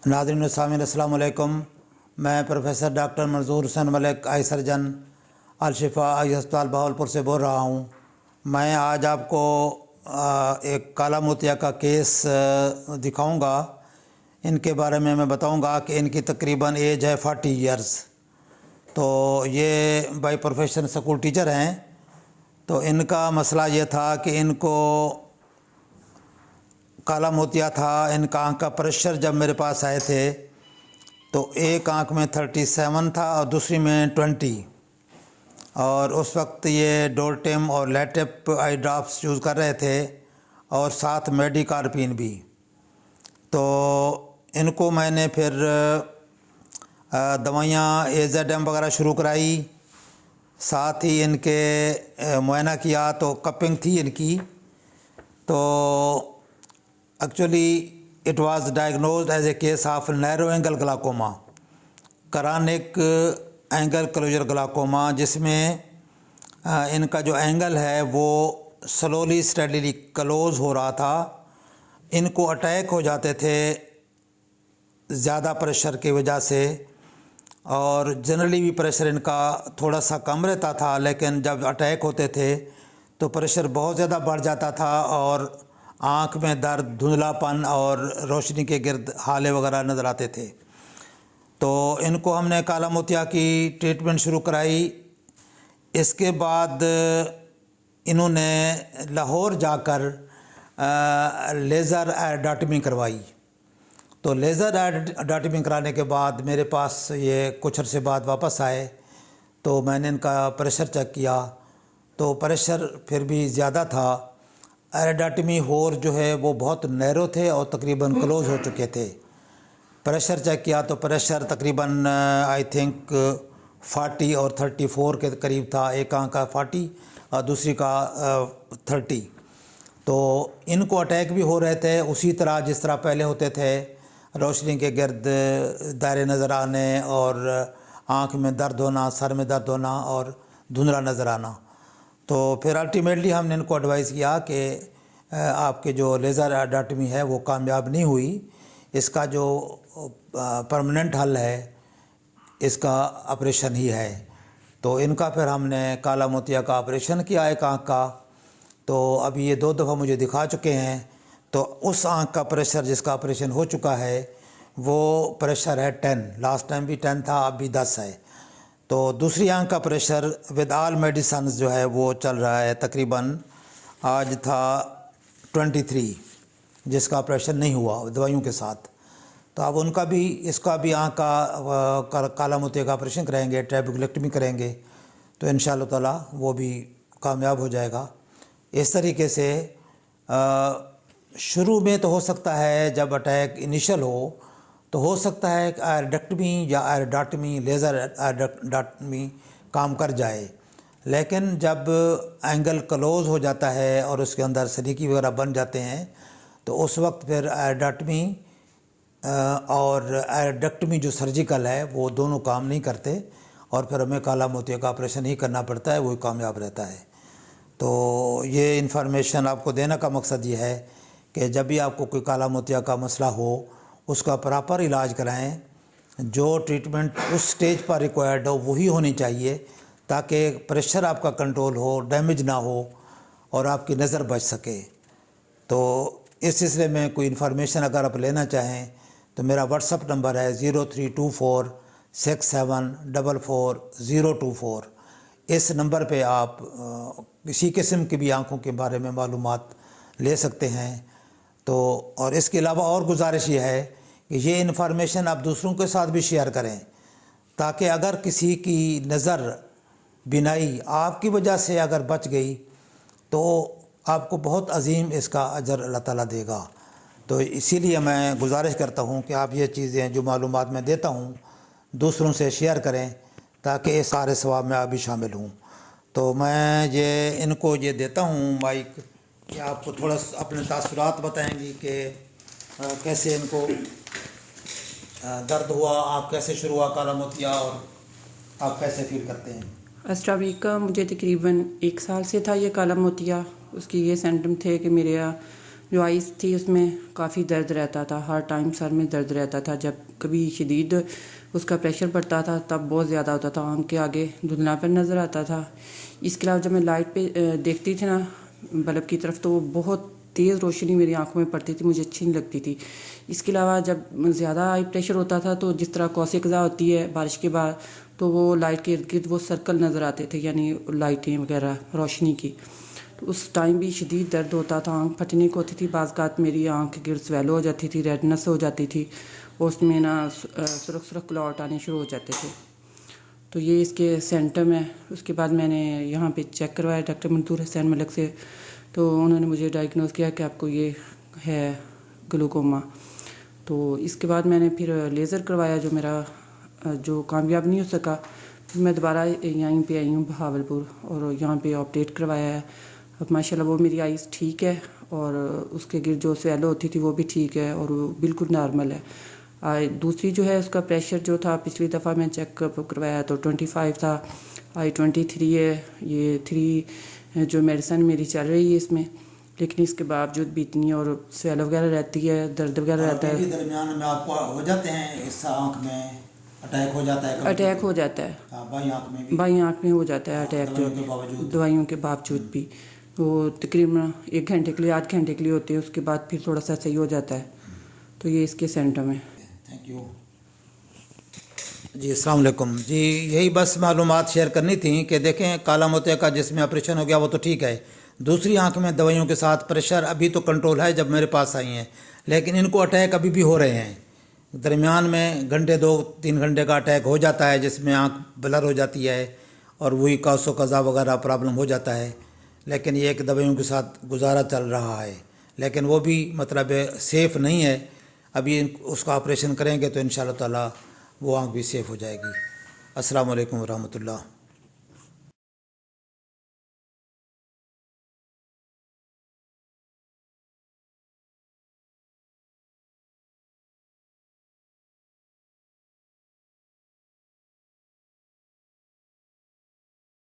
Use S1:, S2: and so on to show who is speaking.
S1: नाज़रीन व सामीन अस्सलाम वालेकुम। मैं प्रोफेसर डॉक्टर मंजूर हुसैन मलिक आई सर्जन अल-शिफा आई अस्पताल बहावलपुर से बोल रहा हूँ। मैं आज आपको एक काला मोतिया का केस दिखाऊंगा। इनके बारे में मैं बताऊंगा कि इनकी तकरीबन एज है 40 इयर्स। तो ये बाई प्रोफेशन स्कूल टीचर हैं। तो इनका मसला ये था कि इनको काला मोतिया था। इनका आँख का प्रेशर जब मेरे पास आए थे तो एक आँख में 37 था और दूसरी में 20, और उस वक्त ये डोलटेम और लैटेप आई ड्रॉप्स यूज़ कर रहे थे और साथ मेडिकार्पिन भी। तो इनको मैंने फिर दवाइयाँ AZM वगैरह शुरू कराई, साथ ही इनके मुआयना किया तो कपिंग थी इनकी। तो actually it was diagnosed as a case of narrow angle glaucoma, chronic angle closure glaucoma, जिसमें इनका जो एंगल है वो स्लोली स्टडीली क्लोज हो रहा था। इनको अटैक हो जाते थे ज़्यादा प्रेशर की वजह से, और जनरली भी प्रेशर इनका थोड़ा सा कम रहता था, लेकिन जब अटैक होते थे तो प्रेशर बहुत ज़्यादा बढ़ जाता था और आँख में दर्द, धुंधलापन और रोशनी के गिर्द हाले वगैरह नज़र आते थे। तो इनको हमने काला मोतिया की ट्रीटमेंट शुरू कराई। इसके बाद इन्होंने लाहौर जाकर लेज़र आयोडाटमी करवाई। तो लेज़र आयोडाटमी कराने के बाद मेरे पास ये कुछ अरसे बाद वापस आए। तो मैंने इनका प्रेशर चेक किया तो प्रेशर फिर भी ज़्यादा था। आयोडाटमी होर जो है वो बहुत नैरो थे और तकरीबन क्लोज हो चुके थे। प्रेशर चेक किया तो प्रेशर तकरीबन आई थिंक 40 और 34 के करीब था। एक आँख का 40 और दूसरी का 30। तो इनको अटैक भी हो रहे थे उसी तरह जिस तरह पहले होते थे, रोशनी के गिर्द दायरे नज़र आने और आँख में दर्द होना, सर में दर्द होना और धुंधला नज़र आना। तो फिर अल्टीमेटली हमने इनको एडवाइस किया कि आपके जो लेज़र आयोडाटमी है वो कामयाब नहीं हुई, इसका जो परमानेंट हल है इसका ऑपरेशन ही है। तो इनका फिर हमने काला मोतिया का ऑपरेशन किया एक आँख का। तो अभी ये 2 दफ़ा मुझे दिखा चुके हैं। तो उस आँख का प्रेशर जिसका ऑपरेशन हो चुका है वो प्रेशर है 10, लास्ट टाइम भी 10 था, अब भी 10 है। तो दूसरी आँख का प्रेशर विद ऑल मेडिसिन जो है वो चल रहा है, तकरीबन आज था 23, जिसका ऑपरेशन नहीं हुआ दवाइयों के साथ। तो अब उनका भी इसका भी आँख का काला मोतिया का ऑपरेशन कराएंगे, ट्रेबेक्युलेक्टमी करेंगे, तो इंशाअल्लाह ताला वो भी कामयाब हो जाएगा। इस तरीके से शुरू में तो हो सकता है जब अटैक इनिशियल हो सकता है कि आयोडेक्टमी या आयोडाटमी, लेज़र आयोडाटमी काम कर जाए। लेकिन जब एंगल क्लोज हो जाता है और उसके अंदर सलीकी वगैरह बन जाते हैं तो उस वक्त फिर आयोडाटमी और आयोडेक्टमी जो सर्जिकल है वो दोनों काम नहीं करते और फिर हमें काला मोतिया का ऑपरेशन ही करना पड़ता है, वही कामयाब रहता है। तो ये इन्फॉर्मेशन आपको देने का मकसद ये है कि जब भी आपको कोई काला मोतिया का मसला हो उसका प्रॉपर इलाज कराएं। जो ट्रीटमेंट उस स्टेज पर रिक्वायर्ड हो वही होनी चाहिए ताकि प्रेशर आपका कंट्रोल हो, डैमेज ना हो और आपकी नज़र बच सके। तो इस सिलसिले में कोई इन्फॉर्मेशन अगर आप लेना चाहें तो मेरा व्हाट्सअप नंबर है 0324 6744 024। इस नंबर पे आप किसी किस्म की भी आँखों के बारे में मालूमात ले सकते हैं। तो और इसके अलावा और गुजारिश ये है कि ये इन्फॉर्मेशन आप दूसरों के साथ भी शेयर करें ताकि अगर किसी की नज़र बिनाई आपकी वजह से अगर बच गई तो आपको बहुत अजीम इसका अजर अल्लाह ताला देगा। तो इसीलिए मैं गुजारिश करता हूँ कि आप ये चीज़ें जो मालूमात मैं देता हूँ दूसरों से शेयर करें ताकि इस सारे सवाब में आप भी शामिल हूँ। तो मैं ये इनको ये देता हूँ माइक कि आपको थोड़ा अपने तासुरात बताएंगी कि कैसे इनको दर्द हुआ, आप कैसे शुरू हुआ काला मोतिया और आप कैसे फील करते हैं।
S2: अस्सलाम वालेकुम। मुझे तकरीबन 1 साल से था ये काला मोतिया। उसकी ये सिम्टम थे कि मेरे جو آئس تھی اس میں کافی درد رہتا تھا، ہر ٹائم سر میں درد رہتا تھا. جب کبھی شدید اس کا پریشر بڑھتا تھا تب بہت زیادہ ہوتا تھا، آنکھ کے آگے دھندلاپن نظر آتا تھا. اس کے علاوہ جب میں لائٹ پہ دیکھتی تھی نا بلب کی طرف تو وہ بہت تیز روشنی میری آنکھوں میں پڑتی تھی، مجھے اچھی نہیں لگتی تھی. اس کے علاوہ جب زیادہ آئی پریشر ہوتا تھا تو جس طرح کوسے قزح ہوتی ہے بارش کے بعد تو وہ لائٹ کے ارد گرد وہ سرکل نظر آتے تھے، یعنی لائٹیں وغیرہ روشنی کی. تو اس ٹائم بھی شدید درد ہوتا تھا، آنکھ پھٹنے کو ہوتی تھی، بعض اوقات میری آنکھ کے گرد سویلو ہو جاتی تھی، ریڈنس ہو جاتی تھی، اور اس میں نا سرخ سرخ کلاٹ آنے شروع ہو جاتے تھے. تو یہ اس کے سمٹم ہے. اس کے بعد میں نے یہاں پہ چیک کروایا ڈاکٹر منظور حسین ملک سے، تو انہوں نے مجھے ڈائگنوز کیا کہ آپ کو یہ ہے گلوکوما. تو اس کے بعد میں نے پھر لیزر کروایا جو میرا جو کامیاب نہیں ہو سکا. پھر میں دوبارہ یہیں پہ آئی ہوں بہاولپور اور یہاں پہ آپریٹ کروایا ہے. اب ماشاء اللہ وہ میری آئیز ٹھیک ہے اور اس کے گرد جو سویلو ہوتی تھی وہ بھی ٹھیک ہے اور وہ بالکل نارمل ہے. دوسری جو ہے اس کا پریشر جو تھا پچھلی دفعہ میں چیک کروایا تو 25 تھا، آئی 23 ہے. یہ 3 جو میڈیسن میری چل رہی ہے اس میں، لیکن اس کے باوجود بھی اتنی اور سویلو وغیرہ رہتی ہے، درد وغیرہ رہتا ہے.
S1: درمیان میں آپ کو ہو جاتے ہیں اس آنکھ میں اٹیک ہو جاتا ہے؟
S2: اٹیک ہو جاتا ہے،
S1: بائیں آنکھ میں بھی،
S2: بائیں آنکھ میں ہو جاتا ہے اٹیک، جو دوائیوں کے باوجود بھی. وہ تقریباً 1 گھنٹے کے لیے 8 گھنٹے کے لیے ہوتے ہیں، اس کے بعد پھر تھوڑا سا صحیح ہو جاتا ہے. تو یہ اس کے سمٹم ہیں.
S1: تھینک یو جی. السلام علیکم جی. یہی بس معلومات شیئر کرنی تھیں کہ دیکھیں کالا موتیا کا جس میں آپریشن ہو گیا وہ تو ٹھیک ہے، دوسری آنکھ میں دوائیوں کے ساتھ پریشر ابھی تو کنٹرول ہے جب میرے پاس آئی ہیں، لیکن ان کو اٹیک ابھی بھی ہو رہے ہیں. درمیان میں گھنٹے 2-3 گھنٹے کا اٹیک ہو جاتا ہے جس میں آنکھ بلر ہو جاتی ہے اور وہی کوسو قزح وغیرہ پرابلم ہو جاتا ہے. لیکن یہ ایک دوائیوں کے ساتھ گزارا چل رہا ہے، لیکن وہ بھی مطلب سیف نہیں ہے. ابھی اس کا آپریشن کریں گے تو انشاءاللہ تعالی وہ آنکھ بھی سیف ہو جائے گی. السلام علیکم ورحمۃ اللہ.